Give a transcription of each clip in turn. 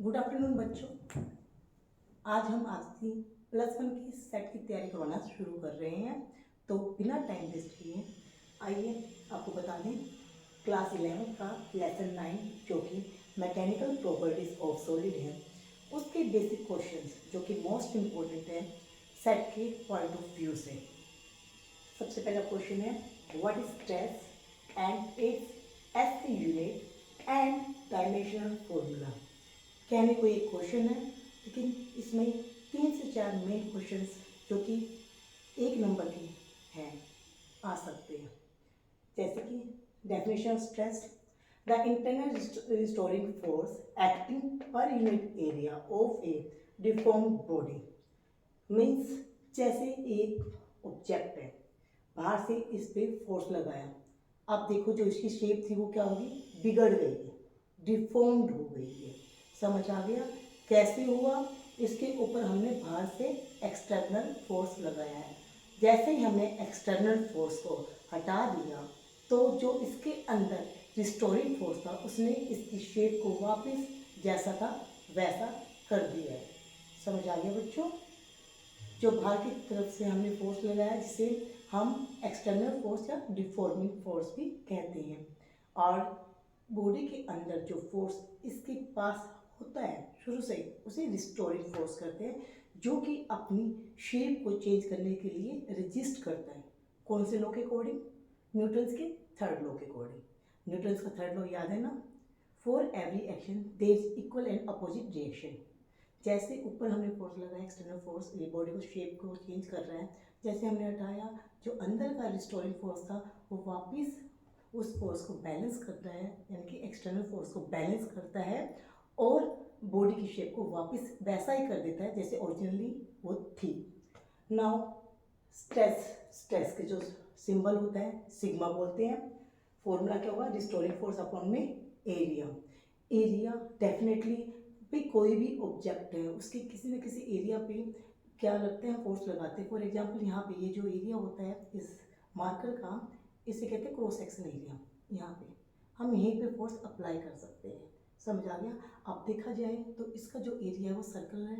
Good afternoon बच्चों। आज हम आखिरी +1 की सेट की तैयारी करवाना शुरू कर रहे हैं। तो बिना टाइम वेस्ट किए आइए आपको बता दें क्लास 11 का लेसन 9 जो कि मैकेनिकल प्रॉपर्टीज ऑफ सॉलिड है, उसके बेसिक क्वेश्चंस जो कि मोस्ट इम्पोर्टेंट है सेट के पॉइंट ऑफ व्यू से। सबसे पहला क्वेश्चन है what is stress and it's SI unit and dimensional formula. कहने को एक क्वेश्चन है, लेकिन इसमें 3 से 4 मेन क्वेश्चंस जो कि 1 नंबर के हैं आ सकते हैं। जैसे कि definition of stress, the internal restoring force acting per unit area of A deformed body. Means जैसे एक ऑब्जेक्ट है, बाहर से इस पर फोर्स लगाया, अब देखो जो इसकी शेप थी वो क्या होगी, बिगड़ गई है, डिफॉर्म्ड हो गई है। समझ आ गया कैसे हुआ? इसके ऊपर हमने बाहर से एक्सटर्नल फोर्स लगाया है। जैसे ही हमने एक्सटर्नल फोर्स को हटा दिया तो जो इसके अंदर रिस्टोरिंग फोर्स था उसने इसकी शेप को वापस जैसा था वैसा कर दिया है। समझ आ गया बच्चों? जो बाहर की तरफ से हमने फोर्स लगाया जिसे हम एक्सटर्नल फोर्स या डिफॉर्मिंग फोर्स भी कहते हैं, और बॉडी के अंदर जो फोर्स इसके पास होता है शुरू से उसे रिस्टोरिंग फोर्स कहते हैं, जो कि अपनी शेप को चेंज करने के लिए रेजिस्ट करता है। कौन से लॉ के अकॉर्डिंग? न्यूटन्स के थर्ड लॉ के अकॉर्डिंग। न्यूटन्स का थर्ड लॉ याद है ना? For every action there is equal and opposite reaction. जैसे ऊपर हमने फोर्स लगाया एक्सटर्नल फोर्स, ये बॉडी को शेप को चेंज कर रहा है, जैसे हमने हटाया जो अंदर का रिस्टोरिंग फोर्स था वो वापस उस फोर्स को बैलेंस करता है, यानी कि एक्सटर्नल फोर्स को बैलेंस करता है और बॉडी की शेप को वापस वैसा ही कर देता है जैसे ओरिजिनली वो थी। नाउ स्ट्रेस के जो सिंबल होता है सिग्मा बोलते हैं। फॉर्मूला क्या होगा? रिस्टोरिंग फोर्स अपॉन में एरिया। एरिया डेफिनेटली भाई कोई भी ऑब्जेक्ट है उसके किसी न किसी एरिया पे क्या लगते हैं, फोर्स लगाते हैं। फॉर एग्जांपल यहाँ पे ये जो एरिया होता है इस मार्कर का, इसे कहते हैं क्रॉस सेक्शन एरिया। यहाँ पे हम यहीं पे फोर्स अप्लाई कर सकते हैं। समझ आ गया? अब देखा जाए तो इसका जो एरिया है वो सर्कल है।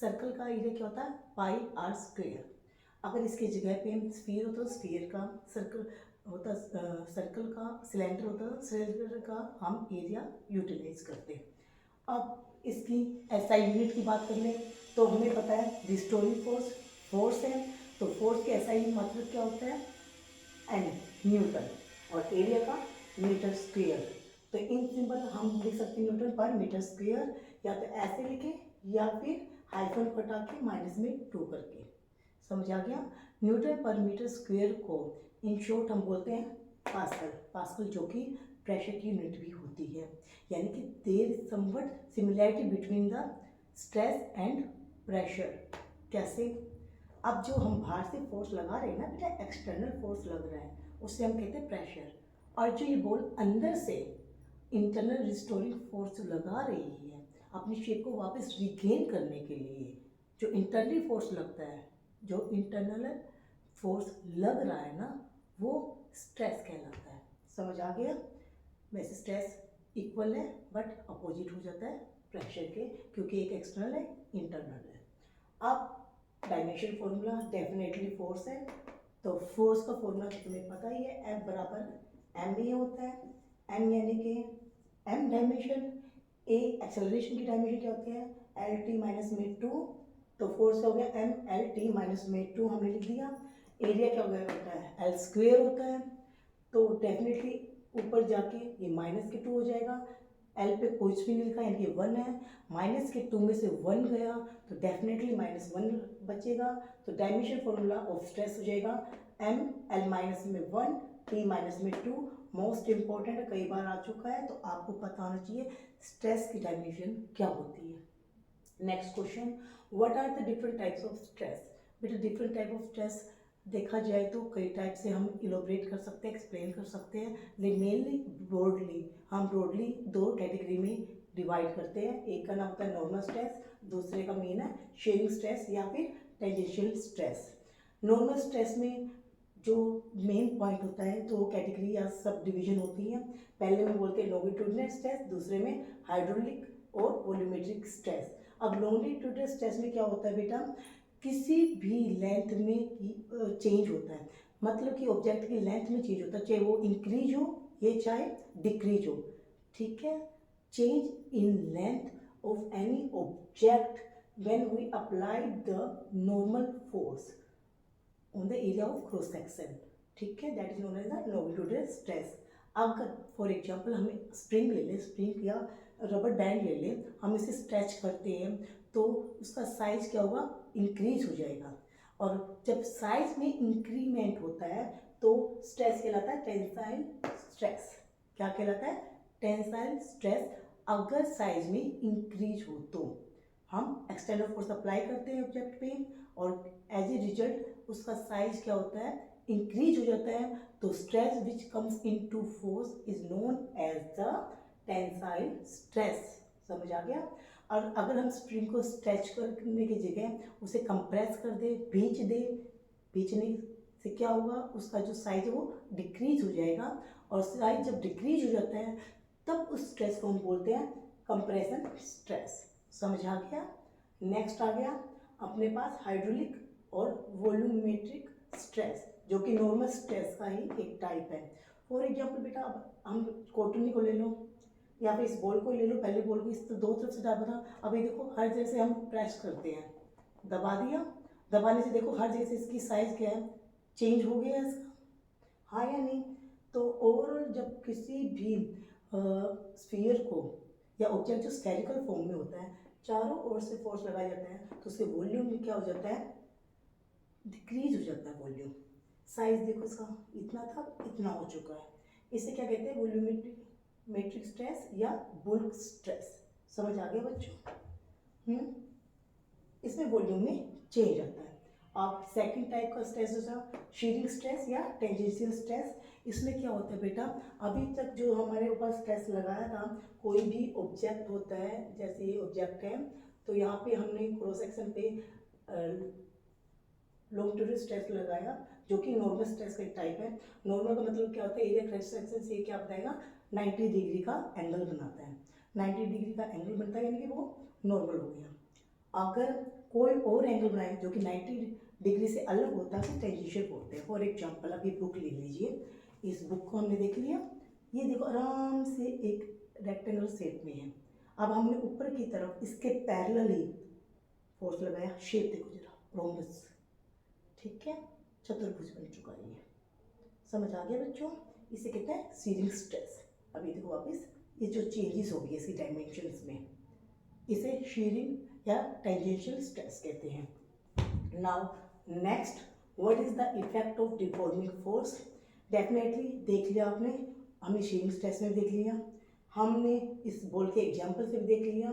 सर्कल का एरिया क्या होता है? पाई आर स्क्वेयर। अगर इसकी जगह पे स्फीयर होता तो स्फीयर का, सर्कल होता सर्कल का, सिलेंडर होता सिलेंडर का हम एरिया यूटिलाइज करते हैं। अब इसकी एसआई यूनिट की बात कर लें तो हमें पता है रिस्टोरिंग फोर्स फोर्स है, तो फोर्स के एसआई मतलब क्या होता है? एन न्यूटन, और एरिया का मीटर स्क्वेयर। तो इन सिंबल हम लिख सकते हैं न्यूटन पर मीटर स्क्वेयर, या तो ऐसे लिखें या फिर हाइफन हटा के -2 करके। समझ आ गया? न्यूटन पर मीटर स्क्वेयर को इन शॉर्ट हम बोलते हैं पास्कल। पास्कल जो कि प्रेशर की यूनिट भी होती है, यानी कि there is somewhat similarity between the stress and pressure. कैसे? अब जो हम बाहर से फोर्स लगा रहे हैं ना बेटा, एक्सटर्नल फोर्स लग रहा है, उससे हम कहते हैं प्रेशर। और जो ये बॉल अंदर से इंटरनल रिस्टोरिंग फोर्स लगा रही है अपनी शेप को वापस रिगेन करने के लिए, जो इंटरनली फोर्स लगता है, जो इंटरनल फोर्स लग रहा है ना, वो स्ट्रेस कहलाता है। समझ आ गया? वैसे स्ट्रेस इक्वल है बट अपोजिट हो जाता है प्रेशर के, क्योंकि एक एक्सटर्नल है इंटरनल है। अब डायमेंशन फॉर्मूला डेफिनेटली फोर्स है, तो फोर्स का फॉर्मूला तुम्हें पता ही है, F बराबर एम ए होता है। एम यानी कि एम डायमेंशन, ए एक्सेलरेशन की डायमेंशन क्या होती है? एल टी माइनस में 2, तो फोर्स हो गया एम एल टी माइनस में 2 हमने लिख दिया। एरिया क्या होता है? एल स्क्वेयर होता है, तो डेफिनेटली ऊपर जाके ये -2 हो जाएगा। एल पे कुछ भी नहीं लिखा यानी कि 1 है, -2 में से 1 गया तो डेफिनेटली -1 बचेगा। तो डायमेंशन फॉर्मूला ऑफ स्ट्रेस हो जाएगा एम एल माइनस में 1 टी माइनस में 2। मोस्ट इंपॉर्टेंट है, कई बार आ चुका है तो आपको पता होना चाहिए स्ट्रेस की डायमेंशन क्या होती है। Next question, what are the different types of stress. बेटा डिफरेंट टाइप ऑफ स्ट्रेस देखा जाए तो कई टाइप से हम इलोबरेट कर सकते हैं, एक्सप्लेन कर सकते हैं, लेकिन मेनली ब्रॉडली हम ब्रॉडली 2 कैटेगरी में डिवाइड करते हैं। एक का नाम होता है नॉर्मल स्ट्रेस, दूसरे का मेन है शेयरिंग स्ट्रेस या फिर टेंजेंशियल स्ट्रेस। नॉर्मल स्ट्रेस में जो मेन पॉइंट होता है 2 कैटेगरी या सब डिवीजन होती है। पहले में बोलते हैं लॉन्गिट्यूडिनल स्ट्रेस, दूसरे में हाइड्रोलिक और वॉल्यूमेट्रिक स्ट्रेस। अब लॉन्गिट्यूडनल स्ट्रेस में क्या होता है बेटा, किसी भी लेंथ में चेंज होता है, मतलब कि ऑब्जेक्ट की लेंथ में चेंज होता है, चाहे वो इंक्रीज हो या चाहे डिक्रीज हो, ठीक है। Change in length of any object when we apply the normal force on the area of cross section, ठीक है, that is known as the longitudinal stress. अगर फॉर एग्जांपल हमें स्प्रिंग ले लें, स्प्रिंग या रबर बैंड ले लें, हम इसे स्ट्रेच करते हैं तो उसका साइज क्या होगा, इंक्रीज हो जाएगा। और जब साइज में इंक्रीमेंट होता है तो स्ट्रेस कहलाता है टेंसाइल स्ट्रेस। क्या कहलाता है, टेंसाइल स्ट्रेस। अगर साइज में इंक्रीज हो तो हम एक्सटर्नल फोर्स अप्लाई करते हैं ऑब्जेक्ट पे और एज ए रिजल्ट उसका साइज क्या होता है, इंक्रीज हो जाता है, तो stress which comes into force is known as the tensile stress. समझ आ गया। और अगर हम स्प्रिंग को स्ट्रेच करने की जगह उसे कंप्रेस कर दे, खींच दे, खींचने से क्या होगा, उसका जो साइज है वो डिक्रीज हो जाएगा। और साइज जब डिक्रीज हो जाता है तब उस स्ट्रेस को हम बोलते हैं कंप्रेशन स्ट्रेस। समझ आ गया। नेक्स्ट आ गया अपने पास हाइड्रोलिक और वॉल्यूमेट्रिक स्ट्रेस, जो कि नॉर्मल स्ट्रेस का ही एक टाइप है। फॉर एग्जांपल बेटा, अब हम कॉटनी को ले लो या फिर इस बॉल को ले लो, पहले बॉल को इस दो तरफ से दबा था, अभी देखो हर जगह से हम प्रेस करते हैं, दबा दिया, दबाने से देखो हर जगह से इसकी साइज क्या है, चेंज हो गया इसका, हाँ या नहीं। तो ओवरऑल जब किसी भी स्फीयर को या ऑब्जेक्ट जो स्फेरिकल फॉर्म में होता है, चारों ओर से फोर्स लगाया जाता है तो उसके वॉल्यूम में क्या हो जाता है, डिक्रीज हो जाता है वॉल्यूम। साइज देखो इसका इतना था, इतना हो चुका है। इसे क्या कहते हैं, वॉल्यूमेट्रिक स्ट्रेस या बुल्क स्ट्रेस। समझ आ गया बच्चों। इसमें वॉल्यूम में चेंज आता है। अब सेकंड टाइप का स्ट्रेस होता है शीयरिंग स्ट्रेस या टेंजेंशियल स्ट्रेस। इसमें क्या होता है बेटा, अभी तक जो हमारे ऊपर स्ट्रेस लगाया था, कोई भी ऑब्जेक्ट होता है, जैसे ये ऑब्जेक्ट है तो यहाँ पे हमने क्रॉस सेक्शन पे लॉन्गिट्यूडनल स्ट्रेस लगाया, जो कि नॉर्मल स्ट्रेस का एक टाइप है। नॉर्मल का मतलब क्या होता है, एरिया क्रॉस सेक्शन से क्या बताएगा, 90 डिग्री का एंगल बनाता है। 90 डिग्री का एंगल बनता है यानी कि वो नॉर्मल हो गया। अगर कोई और एंगल बनाए जो कि 90 डिग्री से अलग होता है तो टेंजेंशियल बोलते हैं। फॉर एग्जांपल अब ये बुक ले लीजिए, इस बुक को हमने देख लिया, ये देखो आराम से एक रेक्टेंगल शेप में है। अब हमने ऊपर की तरफ इसके पैरेलल ही फोर्स लगाया, शेप देखो जरा रोमबस, ठीक है, चतुर्भुज बन चुका है ये। समझ आ गया बच्चों। इसे कहते हैं शीयरिंग स्ट्रेस। अभी देखो वापस ये जो चेंजेस हो गई इसकी डायमेंशंस में, इसे शीयरिंग या टेंजेंशियल स्ट्रेस कहते हैं। Now next, what is the effect of deforming force. Definitely देख लिया आपने, हमने शीयरिंग स्ट्रेस में देख लिया, हमने इस बॉल के एग्जाम्पल से भी देख लिया।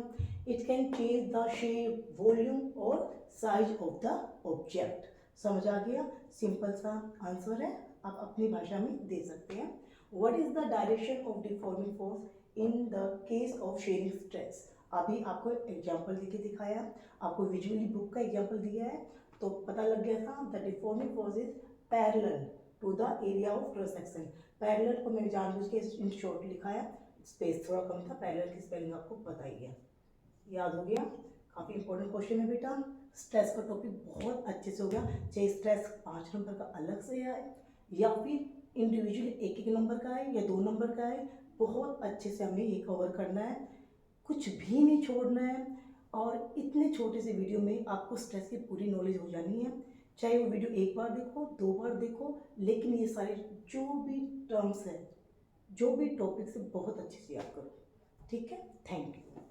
It can change the shape, volume और साइज ऑफ द ऑब्जेक्ट। समझ आ गया, सिंपल सा आंसर है, आप अपनी भाषा में दे सकते हैं। What is the direction of deforming force in the case of shearing stress. अभी आपको एग्जाम्पल देके दिखाया, आपको विजुअली बुक का एग्जाम्पल दिया है तो पता लग गया था। The deforming force is parallel to the area of cross section. Parallel को मैंने जानबूझ के इन शॉर्ट लिखा है, स्पेस थोड़ा कम था, पैरेलल की स्पेलिंग आपको पता ही है, याद हो गया। काफ़ी इंपॉर्टेंट क्वेश्चन है बेटा। स्ट्रेस का टॉपिक बहुत अच्छे से हो गया, चाहे स्ट्रेस 5 नंबर का अलग से आए या फिर इंडिविजुअली एक एक नंबर का है या 2 नंबर का है, बहुत अच्छे से हमें ये कवर करना है, कुछ भी नहीं छोड़ना है। और इतने छोटे से वीडियो में आपको स्ट्रेस की पूरी नॉलेज हो जानी है। चाहे वो वीडियो एक बार देखो, 2 बार देखो, लेकिन ये सारे जो भी टर्म्स हैं, जो भी टॉपिक्स है, बहुत अच्छे से याद करो। ठीक है, थैंक यू।